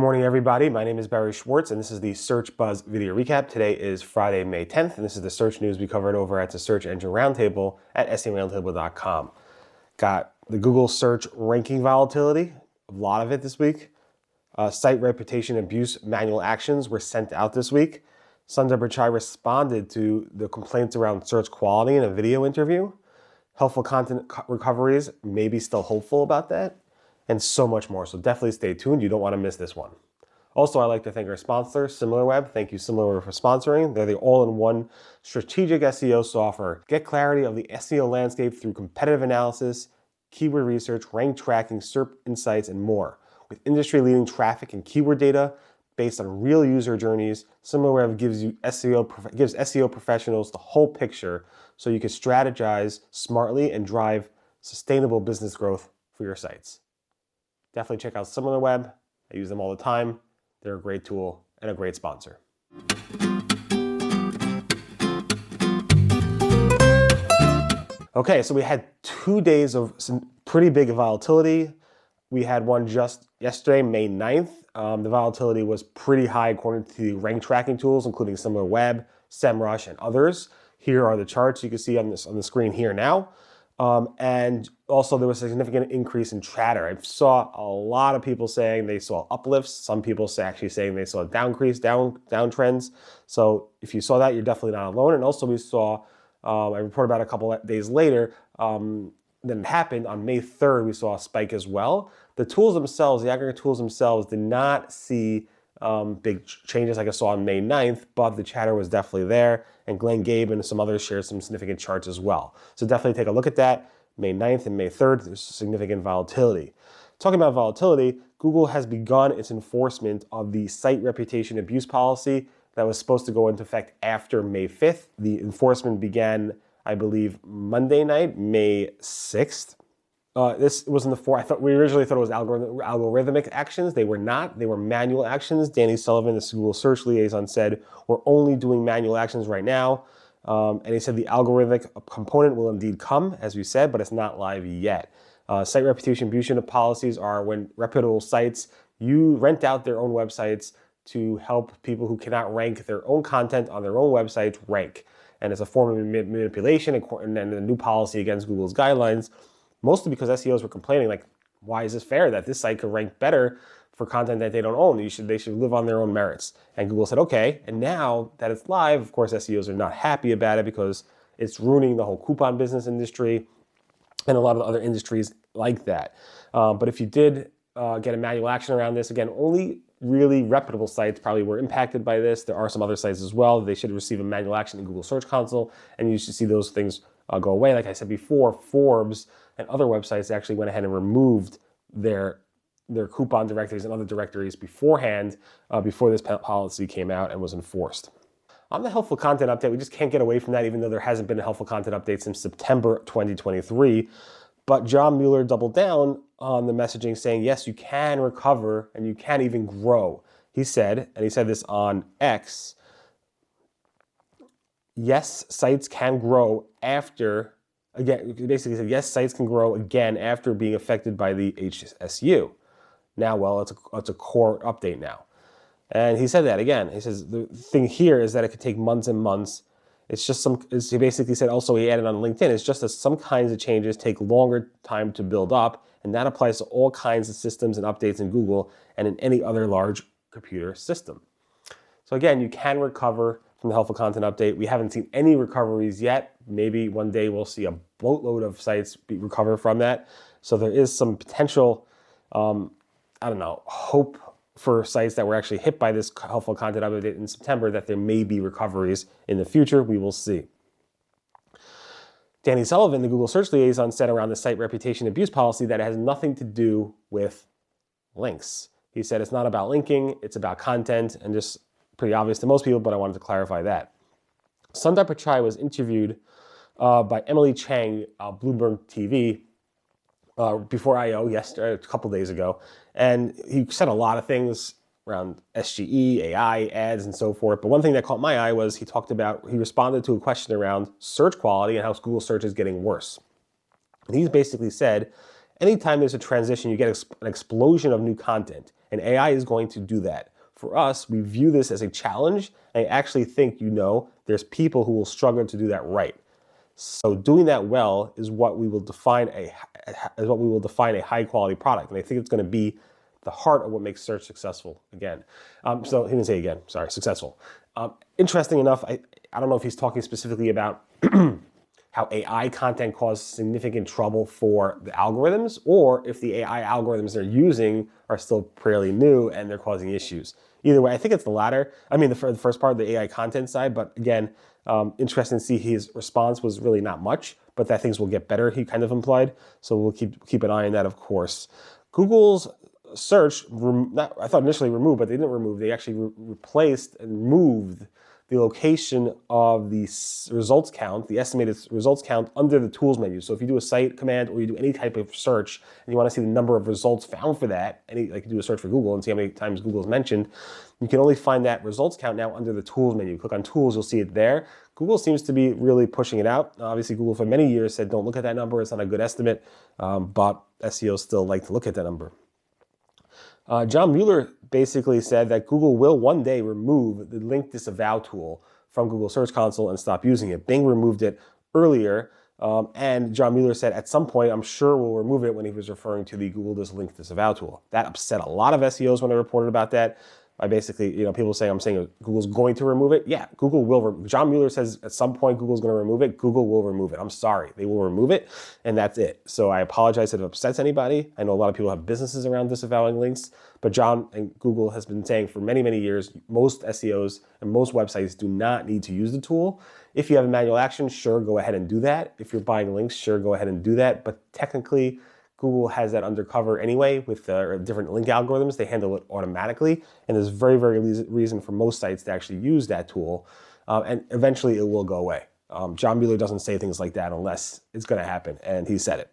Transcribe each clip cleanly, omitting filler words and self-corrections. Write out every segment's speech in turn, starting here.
morning, everybody. My name is Barry Schwartz, and this is the Search Buzz video recap. Today is Friday, May 10th, and this is the search news we covered over at the Search Engine Roundtable at seroundtable.com. Got the Google search ranking volatility, a lot of it this week. Site reputation abuse manual actions were sent out this week. Sundar Pichai responded to the complaints around search quality in a video interview. Helpful content recoveries, maybe still hopeful about that. And so much more. So definitely stay tuned. You don't want to miss this one. Also, I'd like to thank our sponsor, SimilarWeb. Thank you, SimilarWeb, for sponsoring. They're the all-in-one strategic SEO software. Get clarity of the SEO landscape through competitive analysis, keyword research, rank tracking, SERP insights, and more. With industry-leading traffic and keyword data based on real user journeys, SimilarWeb gives SEO professionals the whole picture so you can strategize smartly and drive sustainable business growth for your sites. Definitely check out SimilarWeb. I use them all the time. They're a great tool and a great sponsor. Okay, so we had 2 days of some pretty big volatility. We had one just yesterday, May 9th. The volatility was pretty high according to the rank tracking tools, including SimilarWeb, SEMrush, and others. Here are the charts you can see on the screen here now. And also there was a significant increase in chatter. I saw a lot of people saying they saw uplifts. Some people actually saying they saw downtrends. So if you saw that, you're definitely not alone. And also we saw, I reported about a couple of days later, then it happened on May 3rd, we saw a spike as well. The tools themselves, the aggregate tools themselves did not see big changes like I saw on May 9th, but the chatter was definitely there. And Glenn Gabe and some others shared some significant charts as well. So definitely take a look at that. May 9th and May 3rd, there's significant volatility. Talking about volatility, Google has begun its enforcement of the site reputation abuse policy that was supposed to go into effect after May 5th. The enforcement began, I believe, Monday night, May 6th. This was in the we originally thought it was algorithmic actions. They were not. They were manual actions. Danny Sullivan, the Google search liaison, said, we're only doing manual actions right now. And he said the algorithmic component will indeed come, as we said, but it's not live yet. Site reputation abuse policies are when reputable sites, you rent out their own websites to help people who cannot rank their own content on their own websites rank. And it's a form of manipulation and then a new policy against Google's guidelines. Mostly because SEOs were complaining, like, why is this fair that this site could rank better for content that they don't own? They should live on their own merits. And Google said, okay. And now that it's live, of course, SEOs are not happy about it because it's ruining the whole coupon business industry and a lot of other industries like that. But if you did get a manual action around this, again, only really reputable sites probably were impacted by this. There are some other sites as well. They should receive a manual action in Google Search Console, and you should see those things go away. Like I said before, Forbes and other websites actually went ahead and removed their coupon directories and other directories beforehand, before this policy came out and was enforced. On the helpful content update, we just can't get away from that, even though there hasn't been a helpful content update since September 2023. But John Mueller doubled down on the messaging saying, yes, you can recover and you can even grow. He said, and he said this on X, yes, sites can grow after, again, basically said, yes, sites can grow again after being affected by the HSU. Now, well, it's a core update now. And he said that again. He says, the thing here is that it could take months and months. It's just he basically said, also he added on LinkedIn, it's just that some kinds of changes take longer time to build up, and that applies to all kinds of systems and updates in Google and in any other large computer system. So again, you can recover from the helpful content update. We haven't seen any recoveries yet. Maybe one day we'll see a boatload of sites recover from that. So there is some potential, hope for sites that were actually hit by this helpful content update in September that there may be recoveries in the future. We will see. Danny Sullivan, the Google search liaison, said around the site reputation abuse policy that it has nothing to do with links. He said it's not about linking, it's about content, and just pretty obvious to most people, but I wanted to clarify that. Sundar Pichai was interviewed by Emily Chang, Bloomberg TV, before I.O. yesterday, a couple days ago, and he said a lot of things around SGE, AI, ads, and so forth. But one thing that caught my eye was he responded to a question around search quality and how Google search is getting worse. And he basically said, anytime there's a transition, you get an explosion of new content. And AI is going to do that. For us, we view this as a challenge. I actually think, there's people who will struggle to do that right. So doing that well is what we will define a high quality product. And I think it's going to be the heart of what makes search successful again. So he didn't say again, sorry, successful. Interesting enough, I don't know if he's talking specifically about how AI content causes significant trouble for the algorithms, or if the AI algorithms they're using are still fairly new and they're causing issues. Either way, I think it's the latter. I mean, the first part, the AI content side, but again, interesting to see his response was really not much, but that things will get better, he kind of implied. So we'll keep an eye on that, of course. Google's search, I thought initially removed, but they didn't remove. They actually replaced and moved the location of the results count, the estimated results count under the tools menu. So if you do a site command or you do any type of search and you want to see the number of results found for that, like you do a search for Google and see how many times Google's mentioned, you can only find that results count now under the tools menu. Click on tools, you'll see it there. Google seems to be really pushing it out. Obviously, Google for many years said, don't look at that number. It's not a good estimate, but SEOs still like to look at that number. John Mueller basically said that Google will one day remove the link disavow tool from Google Search Console and stop using it. Bing removed it earlier, and John Mueller said at some point, I'm sure we'll remove it when he was referring to the Google link disavow tool. That upset a lot of SEOs when I reported about that. I basically, people saying I'm saying Google's going to remove it. Yeah, Google will. John Mueller says at some point Google's going to remove it. Google will remove it. I'm sorry, they will remove it, and that's it. So I apologize if it upsets anybody. I know a lot of people have businesses around disavowing links, but John and Google has been saying for many, many years, most SEOs and most websites do not need to use the tool. If you have a manual action, sure, go ahead and do that. If you're buying links, sure, go ahead and do that. But technically, Google has that undercover anyway with different link algorithms. They handle it automatically, and there's very, very reason for most sites to actually use that tool, and eventually it will go away. John Mueller doesn't say things like that unless it's going to happen, and he said it.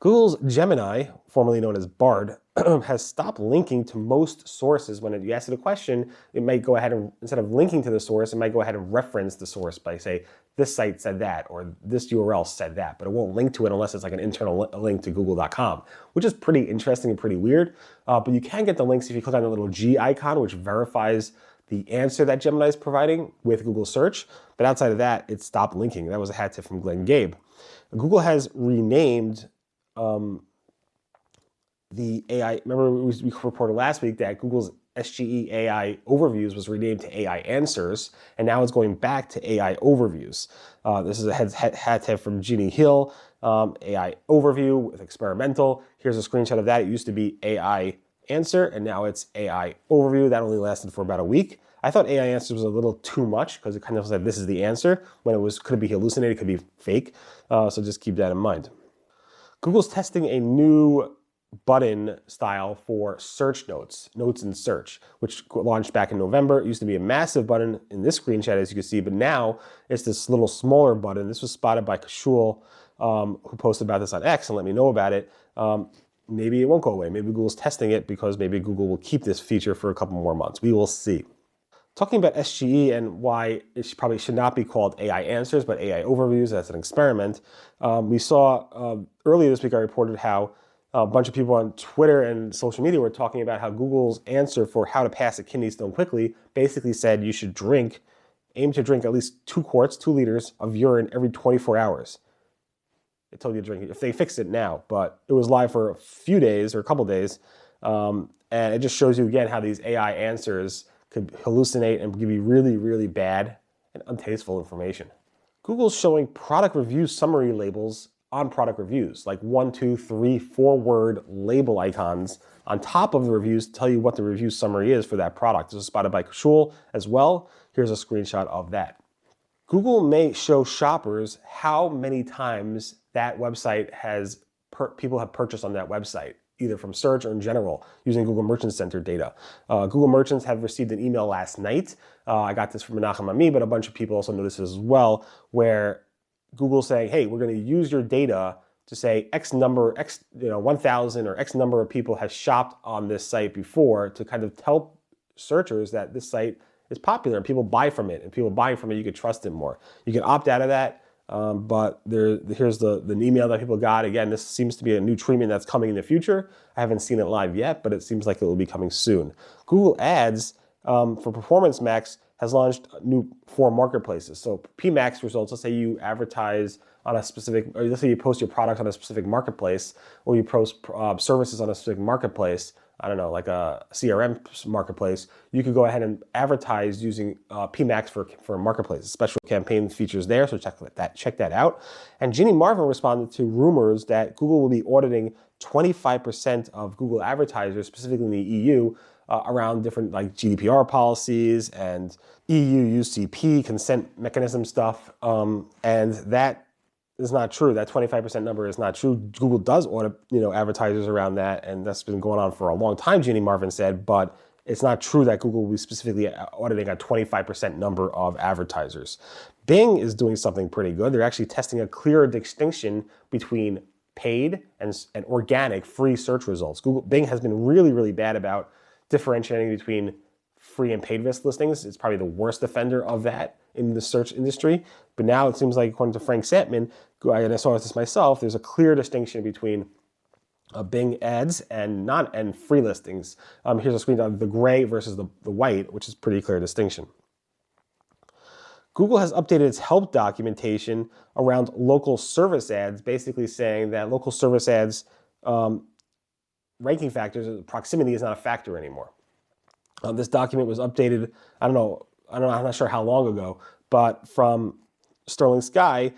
Google's Gemini, formerly known as Bard, has stopped linking to most sources. When you ask it a question, it might go ahead and, instead of linking to the source, it might go ahead and reference the source by say, this site said that, or this URL said that, but it won't link to it unless it's like an internal link to google.com, which is pretty interesting and pretty weird. But you can get the links if you click on the little G icon, which verifies the answer that Gemini is providing with Google Search. But outside of that, it stopped linking. That was a hat tip from Glenn Gabe. Google has renamed the AI, remember we reported last week that Google's SGE AI Overviews was renamed to AI Answers, and now it's going back to AI Overviews. This is a hat tip from Jeannie Hill, AI Overview with experimental. Here's a screenshot of that. It used to be AI Answer, and now it's AI Overview. That only lasted for about a week. I thought AI Answers was a little too much because it kind of said this is the answer when it was, could be hallucinated, could be fake. So just keep that in mind. Google's testing a new button style for search notes in search, which launched back in November. It used to be a massive button in this screenshot, as you can see, but now it's this little smaller button. This was spotted by Kashul, who posted about this on X and let me know about it. Maybe it won't go away. Maybe Google's testing it because maybe Google will keep this feature for a couple more months. We will see. Talking about SGE and why it probably should not be called AI Answers, but AI Overviews as an experiment. We saw earlier this week, I reported how a bunch of people on Twitter and social media were talking about how Google's answer for how to pass a kidney stone quickly basically said you should aim to drink at least 2 liters of urine every 24 hours. It told you to drink it. If they fixed it now, but it was live for a few days or a couple days. And it just shows you again how these AI answers could hallucinate and give you really, really bad and untasteful information. Google's showing product review summary labels on product reviews, like 1, 2, 3, 4-word label icons on top of the reviews to tell you what the review summary is for that product. This was spotted by Kashul as well. Here's a screenshot of that. Google may show shoppers how many times that website has people have purchased on that website, either from search or in general, using Google Merchant Center data. Google merchants have received an email last night. I got this from Menachem Ami, but a bunch of people also noticed this as well, where Google's saying, hey, we're going to use your data to say X number, 1,000 or X number of people have shopped on this site before to kind of tell searchers that this site is popular and people buy from it. And people buying from it, you can trust it more. You can opt out of that. But here's the email that people got. Again, this seems to be a new treatment that's coming in the future. I haven't seen it live yet, but it seems like it will be coming soon. Google Ads for Performance Max has launched new 4 marketplaces. So PMax results, let's say you advertise on a specific, or let's say you post your product on a specific marketplace, or you post services on a specific marketplace, I don't know, like a CRM marketplace, you could go ahead and advertise using PMax for marketplaces. Special campaign features there, so check that out. And Ginny Marvin responded to rumors that Google will be auditing 25% of Google advertisers, specifically in the EU, around different like GDPR policies and EU UCP consent mechanism stuff, and that is not true. That 25% number is not true. Google does audit, advertisers around that, and that's been going on for a long time, Ginny Marvin said, but it's not true that Google will be specifically auditing a 25% number of advertisers. Bing is doing something pretty good. They're actually testing a clearer distinction between paid and organic free search results. Bing has been really, really bad about differentiating between free and paid listings. It's probably the worst offender of that in the search industry. But now it seems like, according to Frank Santman, and I saw this myself, there's a clear distinction between Bing ads and free listings. Here's a screen of the gray versus the white, which is pretty clear distinction. Google has updated its help documentation around local service ads, basically saying that local service ads ranking factors, proximity is not a factor anymore. This document was updated, I'm not sure how long ago, but from Sterling Sky,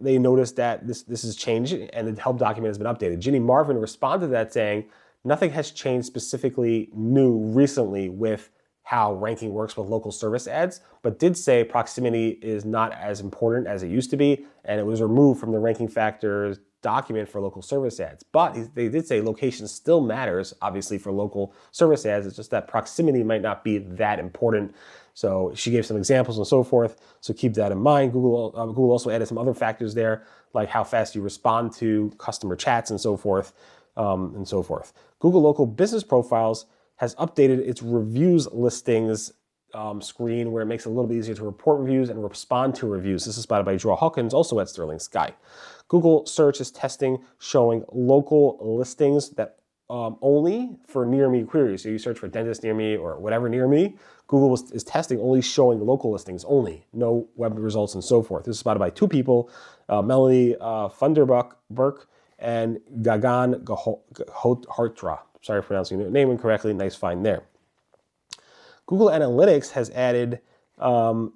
they noticed that this has changed and the help document has been updated. Ginny Marvin responded to that saying, nothing has changed specifically new recently with how ranking works with local service ads, but did say proximity is not as important as it used to be, and it was removed from the ranking factors document for local service ads. But they did say location still matters, obviously, for local service ads. It's just that proximity might not be that important. So she gave some examples and so forth. So keep that in mind. Google also added some other factors there, like how fast you respond to customer chats and so forth, Google Local Business Profiles has updated its reviews listings screen, where it makes it a little bit easier to report reviews and respond to reviews. This is spotted by Drew Hawkins, also at Sterling Sky. Google Search is testing showing local listings that only for near me queries. So you search for dentist near me or whatever near me, Google is testing only showing local listings only, no web results and so forth. This is spotted by 2 people, Melanie Funderburk and Gagan Hartra. Sorry for pronouncing your name incorrectly. Nice find there. Google Analytics has added a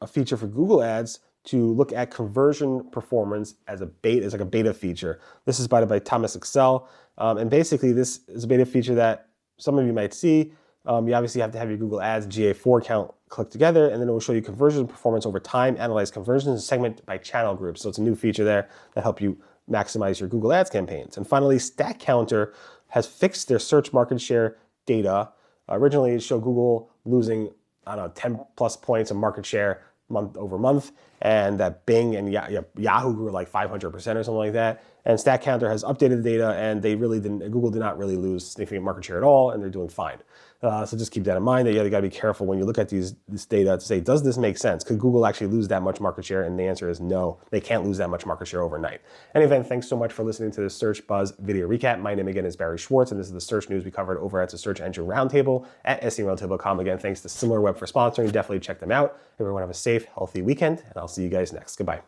feature for Google Ads to look at conversion performance as like a beta feature. This is spotted by Thomas Excel. And basically this is a beta feature that some of you might see. You obviously have to have your Google Ads GA4 account clicked together, and then it will show you conversion performance over time, analyze conversions, and segment by channel groups. So it's a new feature there that helps you maximize your Google Ads campaigns. And finally, Statcounter has fixed their search market share data. Originally, it showed Google losing, 10 plus points of market share month over month, and that Bing and Yahoo grew like 500% or something like that. And Statcounter has updated the data, and Google did not really lose significant market share at all, and they're doing fine. So just keep that in mind, that you got to be careful when you look at this data to say, does this make sense? Could Google actually lose that much market share? And the answer is no, they can't lose that much market share overnight. Anyway, thanks so much for listening to this Search Buzz video recap. My name again is Barry Schwartz, and this is the search news we covered over at the Search Engine Roundtable at SEMroundtable.com. Again, thanks to SimilarWeb for sponsoring. Definitely check them out. Everyone have a safe, healthy weekend, and I'll see you guys next. Goodbye.